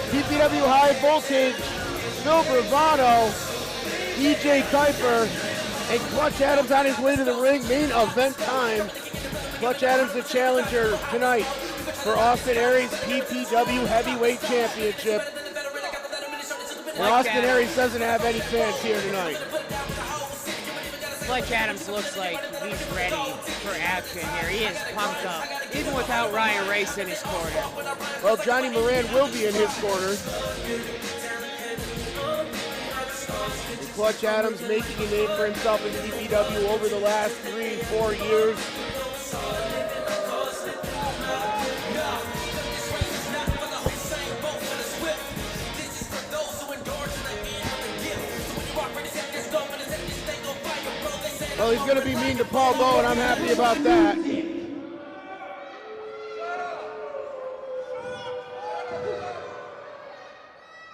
PPW High Voltage, Phil Bravado, EJ Kuiper, and Clutch Adams on his way to the ring. Main event time. Clutch Adams the challenger tonight for Austin Aries PPW Heavyweight Championship. And Austin Aries doesn't have any fans here tonight. Clutch Adams looks like he's ready for action here. He is pumped up, even without Ryan Race in his corner. Well, Johnny Moran will be in his corner. And Clutch Adams making a name for himself in PPW over the last 3-4 years. Well, he's going to be mean to Paul Bow, and I'm happy about that.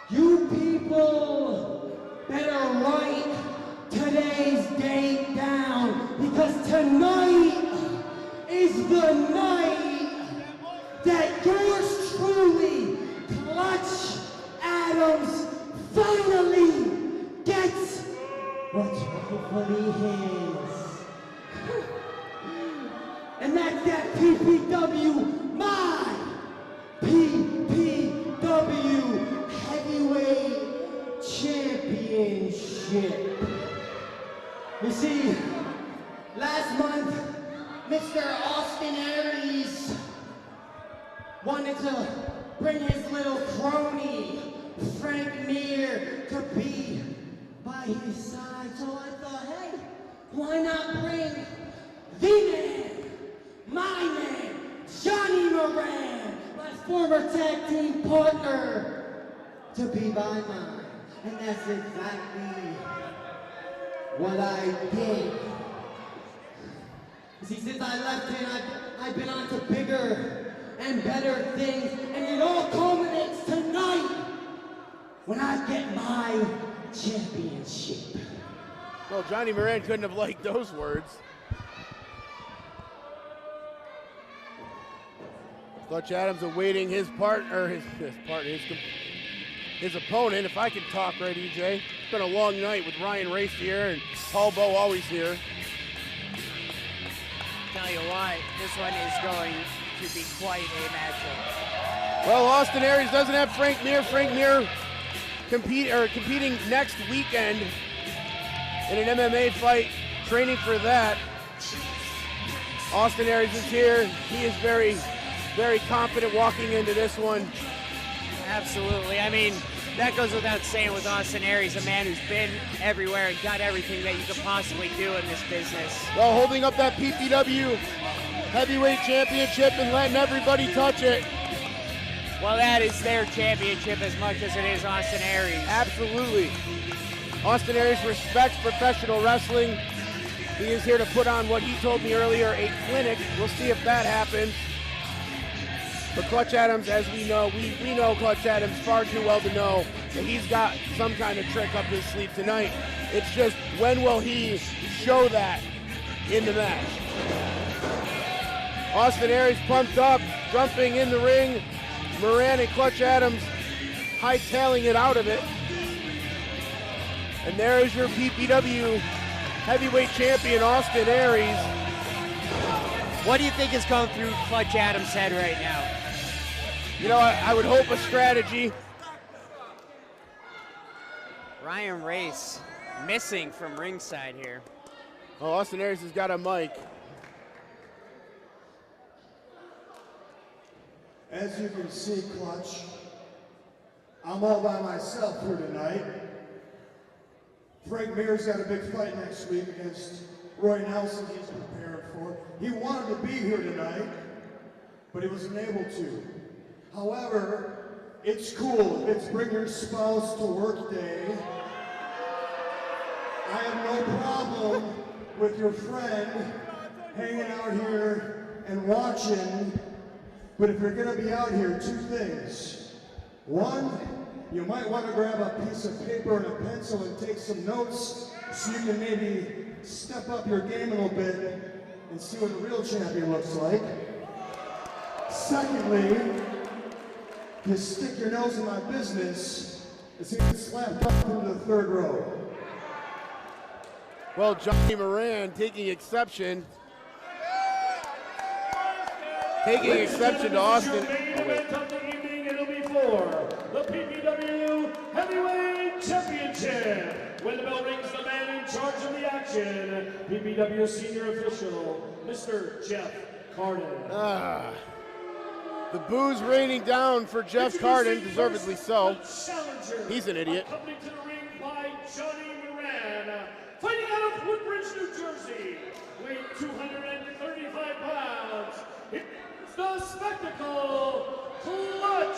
You people better write today's date down, because tonight is the night that yours truly, Clutch Adams, finally gets what's rightfully his. And that's that PPW, my PPW Heavyweight Championship. You see, last month, Mr. Austin Aries wanted to bring his little crony, Frank Mir, to be by his side. So I thought, hey, why not bring the man, my man, Johnny Moran, my former tag team partner, to be by mine. And that's exactly what I did. See, since I left him, I've been on to bigger and better things, and it all culminates tonight when I get my championship. Well, Johnny Moran couldn't have liked those words. Clutch Adams awaiting his opponent. If I can talk right, EJ. It's been a long night with Ryan Race here and Paul Bow always here. Tell you what, this one is going to be quite a matchup. Well, Austin Aries doesn't have Frank Mir. Frank Mir competing next weekend in an MMA fight, training for that. Austin Aries is here. He is very, very confident walking into this one. Absolutely. I mean, that goes without saying with Austin Aries, a man who's been everywhere and got everything that you could possibly do in this business. Well, holding up that PPW Heavyweight Championship and letting everybody touch it. Well, that is their championship as much as it is Austin Aries. Absolutely. Austin Aries respects professional wrestling. He is here to put on what he told me earlier, a clinic. We'll see if that happens. But Clutch Adams, as we know, we know Clutch Adams far too well to know that he's got some kind of trick up his sleeve tonight. It's just, when will he show that in the match? Austin Aries pumped up, jumping in the ring. Moran and Clutch Adams hightailing it out of it. And there is your PPW Heavyweight Champion, Austin Aries. What do you think is going through Clutch Adams' head right now? You know, I would hope a strategy. Ryan Race missing from ringside here. Oh, Austin Aries has got a mic. As you can see, Clutch, I'm all by myself here tonight. Frank Mir's got a big fight next week against Roy Nelson he's preparing for. He wanted to be here tonight, but he wasn't able to. However, it's cool. It's bring your spouse to work day. I have no problem with your friend hanging out here and watching, but if you're gonna be out here, two things. One, you might want to grab a piece of paper and a pencil and take some notes so you can maybe step up your game a little bit and see what a real champion looks like. Secondly, to stick your nose in my business is he gets slapped up into the third row. Well, Johnny Moran taking exception. Taking exception to Austin. Of the evening, it'll be for the PPW Heavyweight Championship. When the bell rings, the man in charge of the action, PPW Senior Official, Mr. Jeff Carden. The booze raining down for Jeff Carden, deservedly so. He's an idiot. Coming to the ring by Johnny Moran, fighting out of Woodbridge, New Jersey, weight 235 pounds. It's the Spectacle, Clutch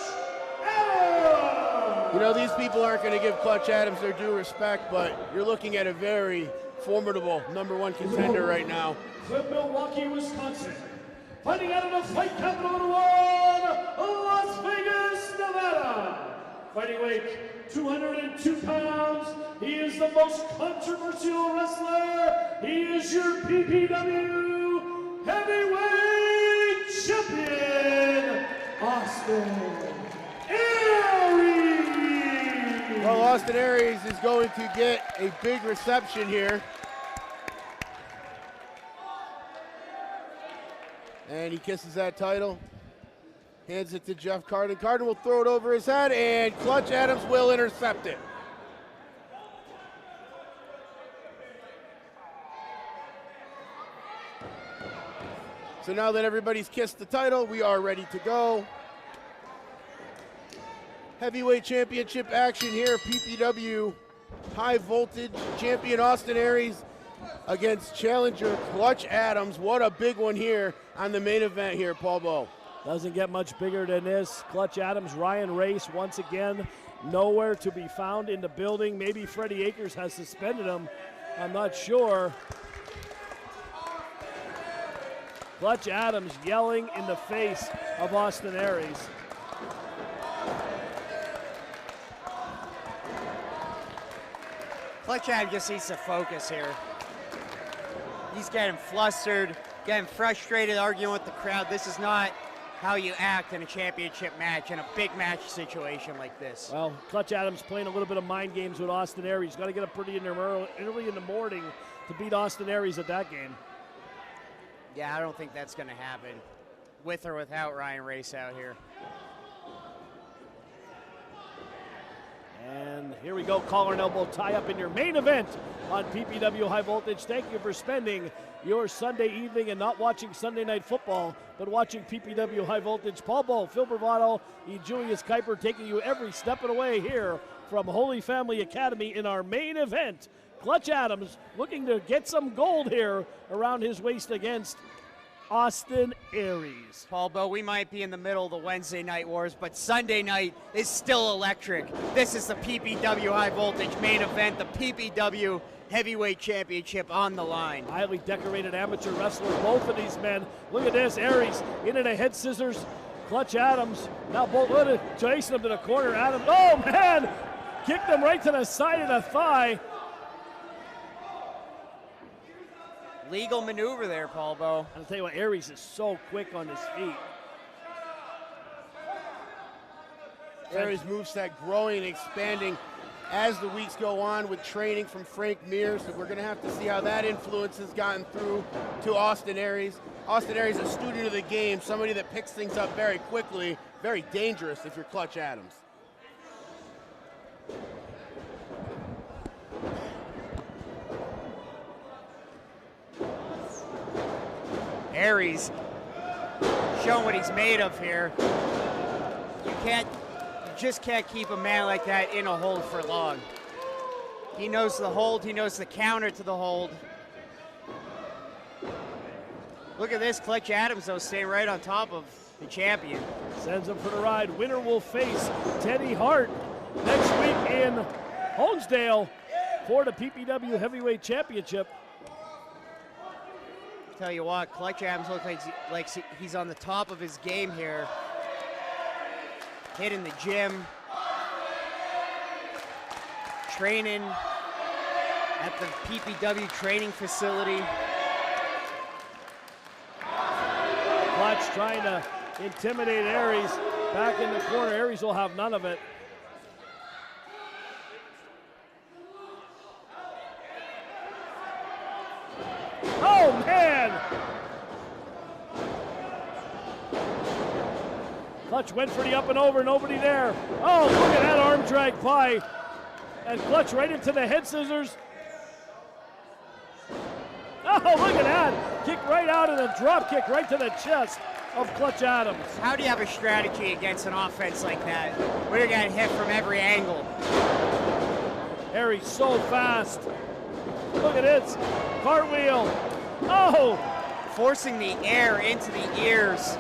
Adams. You know, these people aren't going to give Clutch Adams their due respect, but you're looking at a very formidable #1 contender right now. From Milwaukee, Wisconsin, fighting out of the fight capital of the world, Las Vegas, Nevada. Fighting weight 202 pounds. He is the most controversial wrestler. He is your PPW Heavyweight Champion, Austin Aries. Well, Austin Aries is going to get a big reception here. And he kisses that title, hands it to Jeff Carden. Carden will throw it over his head, and Clutch Adams will intercept it. So now that everybody's kissed the title, we are ready to go. Heavyweight championship action here. PPW high voltage champion Austin Aries against challenger Clutch Adams. What a big one here on the main event here, Paul Bowe. Doesn't get much bigger than this. Clutch Adams, Ryan Race once again nowhere to be found in the building. Maybe Freddie Akers has suspended him. I'm not sure. Clutch Adams yelling in the face of Austin Aries. Clutch Adams just needs to focus here. He's getting flustered, getting frustrated, arguing with the crowd. This is not how you act in a championship match, in a big match situation like this. Well, Clutch Adams playing a little bit of mind games with Austin Aries. Got to get up pretty early in the morning to beat Austin Aries at that game. Yeah, I don't think that's going to happen, with or without Ryan Race out here. And here we go, collar and elbow tie up in your main event on PPW High Voltage. Thank you for spending your Sunday evening and not watching Sunday Night Football, but watching PPW High Voltage. Paul Bowe, Phil Bravado, and Julius Kuiper taking you every step of the way here from Holy Family Academy in our main event. Clutch Adams looking to get some gold here around his waist against Austin Aries. Paul Bowe, we might be in the middle of the Wednesday night wars, but Sunday night is still electric. This is the PPW High Voltage main event, the PPW Heavyweight Championship on the line. Highly decorated amateur wrestler, both of these men. Look at this, Aries into the head scissors. Clutch Adams now both chasing him to the corner. Adams, oh man, kicked him right to the side of the thigh. Legal maneuver there, Paul Bowe. I'll tell you what, Aries is so quick on his feet. Aries moveset growing and expanding as the weeks go on with training from Frank Mears. So we're going to have to see how that influence has gotten through to Austin Aries. Austin Aries, a student of the game, somebody that picks things up very quickly, very dangerous if you're Clutch Adams. Aries showing what he's made of here. You just can't keep a man like that in a hold for long. He knows the hold, he knows the counter to the hold. Look at this, Clutch Adams though, staying right on top of the champion. Sends him for the ride. Winner will face Teddy Hart next week in Honesdale for the PPW Heavyweight Championship. Tell you what, Clutch Adams looks like he's on the top of his game here. Hitting the gym. Training at the PPW training facility. Clutch trying to intimidate Aries. Back in the corner, Aries will have none of it. Oh, man! Clutch went for the up and over, nobody there. Oh, look at that arm drag by. And Clutch right into the head scissors. Oh, look at that. Kick right out and a drop kick right to the chest of Clutch Adams. How do you have a strategy against an offense like that? We're getting hit from every angle. Aries so fast. Look at this. Cartwheel. Oh! Forcing the air into the ears.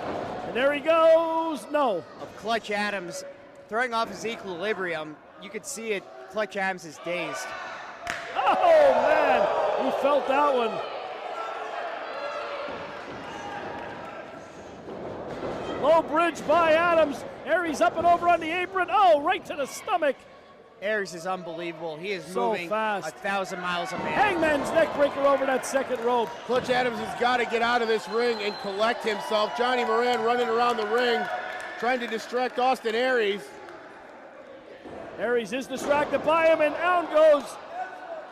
And there he goes. No. Of Clutch Adams. Throwing off his equilibrium. You could see it. Clutch Adams is dazed. Oh, man. He felt that one. Low bridge by Adams. Aries up and over on the apron. Oh, right to the stomach. Aries is unbelievable. He is So moving fast. 1,000 miles a minute. Hangman's neck breaker over that second rope. Clutch Adams has got to get out of this ring and collect himself. Johnny Moran running around the ring, trying to distract Austin Aries. Aries is distracted by him, and down goes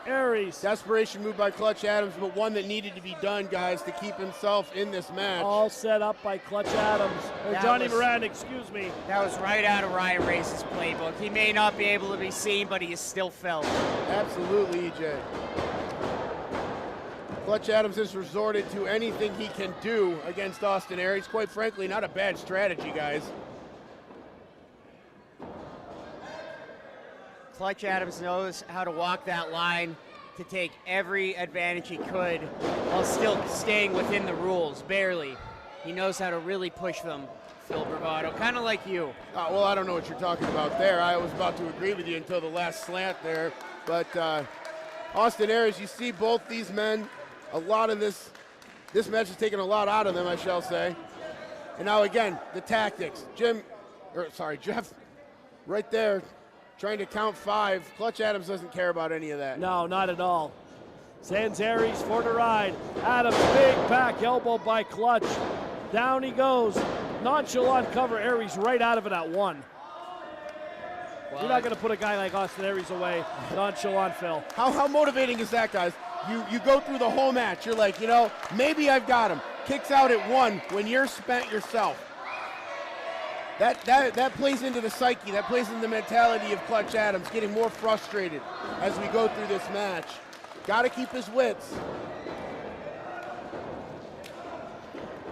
Aries. Desperation move by Clutch Adams, but one that needed to be done, guys, to keep himself in this match. All set up by Clutch Adams. Or That Johnny was- Moran, excuse me. That was right out of Ryan Race's playbook. He may not be able to be seen, but he is still felt. Absolutely, EJ. Clutch Adams has resorted to anything he can do against Austin Aries. Quite frankly, not a bad strategy, guys. Clutch Adams knows how to walk that line to take every advantage he could while still staying within the rules, barely. He knows how to really push them, Phil Bravado, kind of like you. Well, I don't know what you're talking about there. I was about to agree with you until the last slant there. But Austin Aries, you see both these men, a lot of this match has taken a lot out of them, I shall say. And now again, the tactics. Jeff, right there, trying to count 5. Clutch Adams doesn't care about any of that. No, not at all. Sends Aries for the ride. Adams, big back elbow by Clutch. Down he goes. Nonchalant cover. Aries right out of it at 1. You're not going to put a guy like Austin Aries away. Nonchalant, Phil. How motivating is that, guys? You go through the whole match. You're like, maybe I've got him. Kicks out at 1 when you're spent yourself. That plays into the psyche. That plays into the mentality of Clutch Adams, getting more frustrated as we go through this match. Got to keep his wits.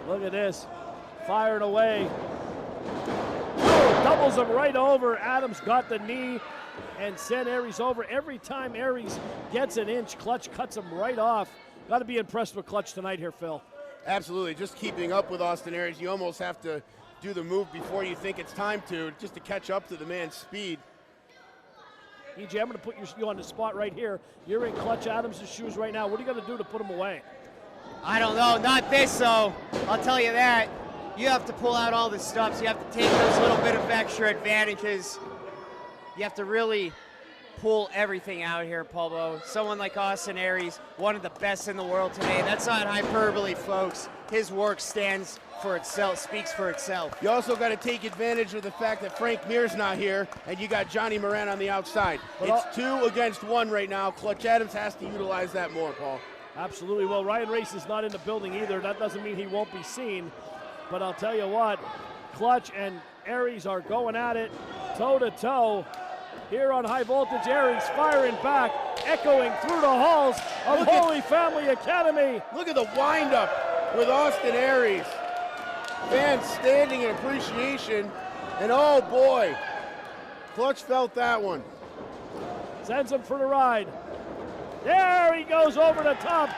Look at this. Fired away. Oh, doubles him right over. Adams got the knee and sent Aries over. Every time Aries gets an inch, Clutch cuts him right off. Got to be impressed with Clutch tonight here, Phil. Absolutely. Just keeping up with Austin Aries, you almost have to do the move before you think it's time to, just to catch up to the man's speed. EJ, I'm going to put you on the spot right here. You're in Clutch Adams' shoes right now. What are you going to do to put him away? I don't know, not this though. I'll tell you that. You have to pull out all the stops. You have to take those little bit of extra advantages. You have to really pull everything out here, Pulbo. Someone like Austin Aries, one of the best in the world today. That's not hyperbole, folks. His work stands for itself, speaks for itself. You also got to take advantage of the fact that Frank Mir's not here, and you got Johnny Moran on the outside. It's 2 against 1 right now. Clutch Adams has to utilize that more, Paul. Absolutely. Well, Ryan Race is not in the building either. That doesn't mean he won't be seen. But I'll tell you what, Clutch and Aries are going at it toe-to-toe. Here on High Voltage, Aries firing back, echoing through the halls of Holy Family Academy. Look at the windup with Austin Aries. Fans standing in appreciation, and oh boy, Clutch felt that one. Sends him for the ride. There he goes over the top,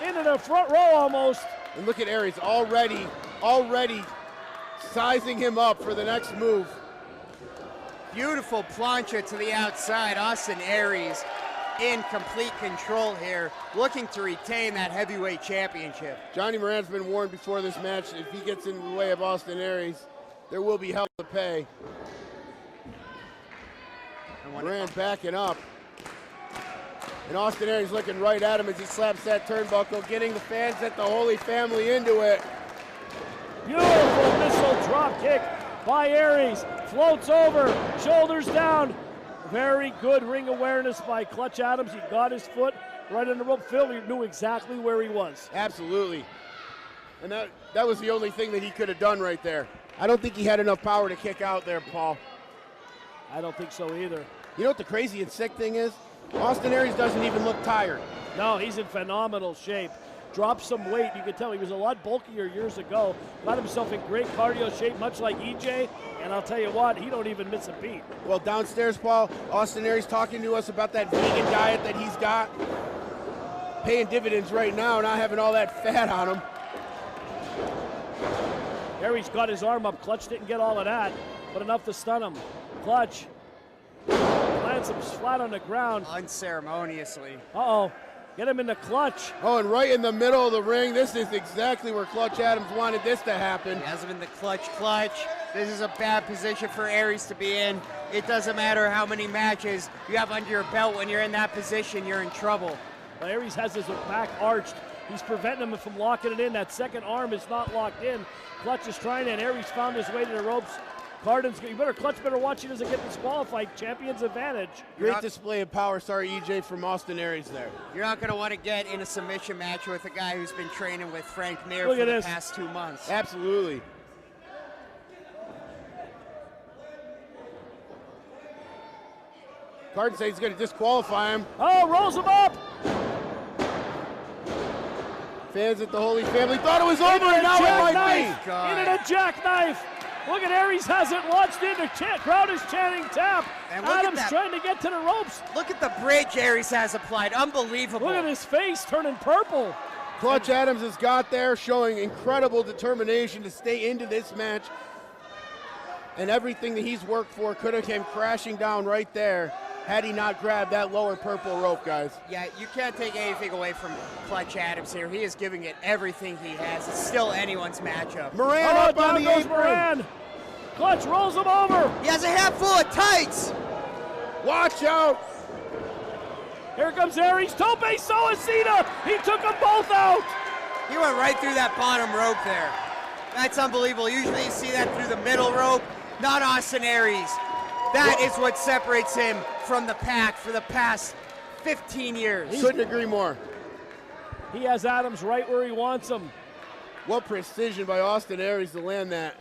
into the front row almost. And look at Aries already sizing him up for the next move. Beautiful plancha to the outside. Austin Aries in complete control here, looking to retain that heavyweight championship. Johnny Moran's been warned before this match, if he gets in the way of Austin Aries, there will be hell to pay. Moran backing up. And Austin Aries looking right at him as he slaps that turnbuckle, getting the fans at the Holy Family into it. Beautiful missile drop kick by Aries. Floats over, shoulders down. Very good ring awareness by Clutch Adams. He got his foot right in the rope. Phil, he knew exactly where he was. Absolutely. And that was the only thing that he could have done right there. I don't think he had enough power to kick out there, Paul. I don't think so either. You know what the crazy and sick thing is? Austin Aries doesn't even look tired. No, he's in phenomenal shape. Dropped some weight. You could tell he was a lot bulkier years ago. Got himself in great cardio shape, much like EJ. And I'll tell you what, he don't even miss a beat. Well, downstairs, Paul, Austin Aries talking to us about that vegan diet that he's got. Paying dividends right now, not having all that fat on him. Aries got his arm up. Clutch didn't get all of that, but enough to stun him. Clutch lands him flat on the ground. Unceremoniously. Uh-oh. Get him in the clutch. Oh, and right in the middle of the ring. This is exactly where Clutch Adams wanted this to happen. He has him in the clutch. This is a bad position for Aries to be in. It doesn't matter how many matches you have under your belt. When you're in that position, you're in trouble. Well, Aries has his back arched. He's preventing him from locking it in. That second arm is not locked in. Clutch is trying, and Aries found his way to the ropes. Clutch better watch he doesn't get disqualified. Champion's advantage. Great display of power, sorry, EJ, from Austin Aries there. You're not going to want to get in a submission match with a guy who's been training with Frank Mir Look for at the this. past 2 months. Absolutely. Carden says he's going to disqualify him. Oh, rolls him up. Fans at the Holy Family thought it was over, and now it might be. Into the jackknife. Look at Aries hasn't launched in. The crowd is chanting tap. And look Adams at that. trying to get to the ropes. Look at the bridge Aries has applied. Unbelievable. Look at his face turning purple. Clutch Adams has got there, showing incredible determination to stay into this match. And everything that he's worked for could have came crashing down right there had he not grabbed that lower purple rope, guys. Yeah, you can't take anything away from Clutch Adams here. He is giving it everything he has. It's still anyone's matchup. Moran up on down the goes apron. Moran. Clutch rolls him over. He has a handful of tights. Watch out. Here comes Aries. Tope Suicida. He took them both out. He went right through that bottom rope there. That's unbelievable. Usually you see that through the middle rope. Not Austin Aries. That is what separates him from the pack for the past 15 years. Couldn't agree more. He has Adams right where he wants him. What precision by Austin Aries to land that.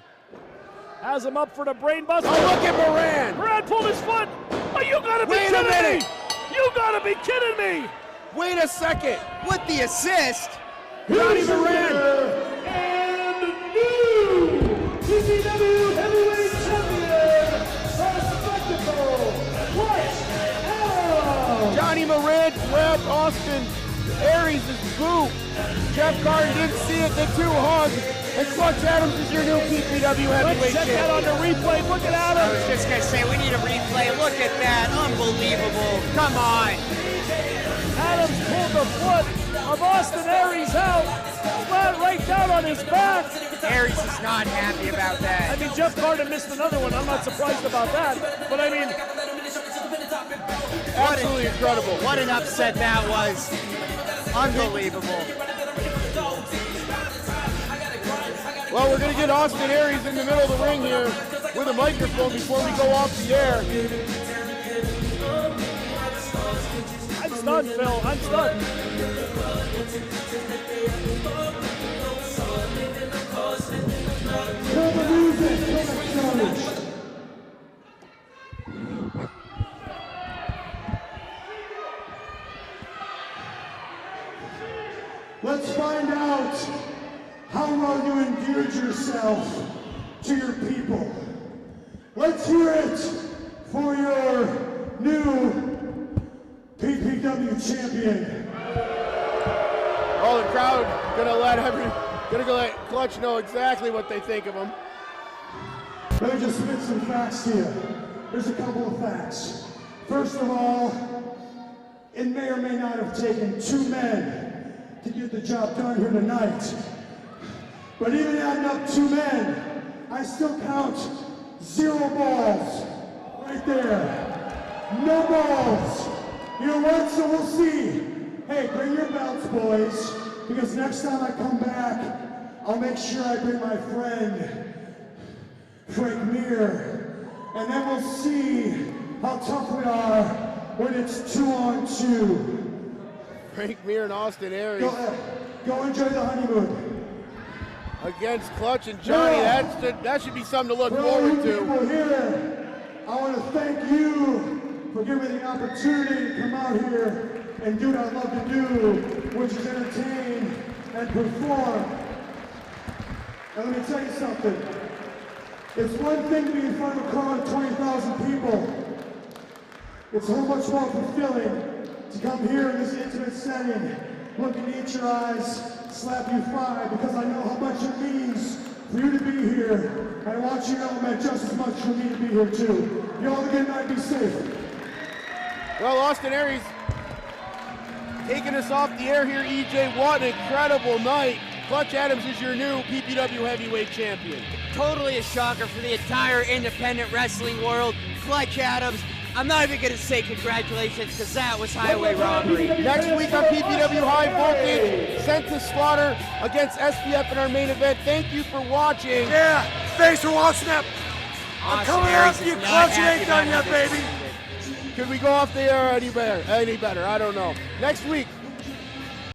Has him up for the brain buster. Oh, look at Moran. Moran pulled his foot. Oh, you gotta be Wait a kidding minute. me. You gotta be kidding me. Wait a second. With the assist. Johnny Moran. And new PPW Heavyweight Champion, the Spectacle, Clutch Adams. Johnny Moran grabbed Austin Aries' boot. Jeff Carden didn't see it, the two hugged. And Clutch Adams is your new PPW Let's heavyweight check that on champion. the replay. Look at I Adams. was just going to say, we need a replay. Look at that. Unbelievable. Come on. Adams pulled the foot of Austin Aries out. Flat right down on his back. Aries is not happy about that. I mean, Jeff Carden missed another one. I'm not surprised about that. But I mean, Absolutely incredible. What an upset that was. Unbelievable. Well, we're going to get Austin Aries in the middle of the ring here with a microphone before we go off the air. I'm stunned, Phil. I'm stunned. Kill the music, kill the challenge. Let's find out how well you endeared yourself to your people. Let's hear it for your new PPW champion. Oh, the crowd gonna let Clutch know exactly what they think of him. Let me just spit some facts to you. There's a couple of facts. First of all, it may or may not have taken 2 men to get the job done here tonight. But even adding up 2 men, I still count 0 balls right there. No balls. You know what? So we'll see. Hey, bring your belts, boys, because next time I come back, I'll make sure I bring my friend Frank Mir, and then we'll see how tough we are when it's 2-on-2. Frank Mir and Austin Aries Go enjoy the honeymoon. against Clutch and Johnny. That should be something to look For all you forward to. people here, I want to thank you for giving me the opportunity to come out here and do what I love to do, which is entertain and perform. And let me tell you something. It's one thing to be in front of a crowd of 20,000 people. It's so much more fulfilling to come here in this intimate setting, look into each your eyes, slap you 5, because I know how much it means for you to be here. And I want you to know it meant just as much for me to be here too. You all have a good night, be safe. Well, Austin Aries taking us off the air here, EJ. What an incredible night. Clutch Adams is your new PPW heavyweight champion. Totally a shocker for the entire independent wrestling world. Clutch Adams, I'm not even going to say congratulations because that was highway robbery. Next week on PPW High Voltage, sent to slaughter against SPF in our main event. Thank you for watching. Yeah, thanks for watching that. I'm coming after you, Clutch. You ain't done yet, baby. Could we go off the air any better? I don't know. Next week,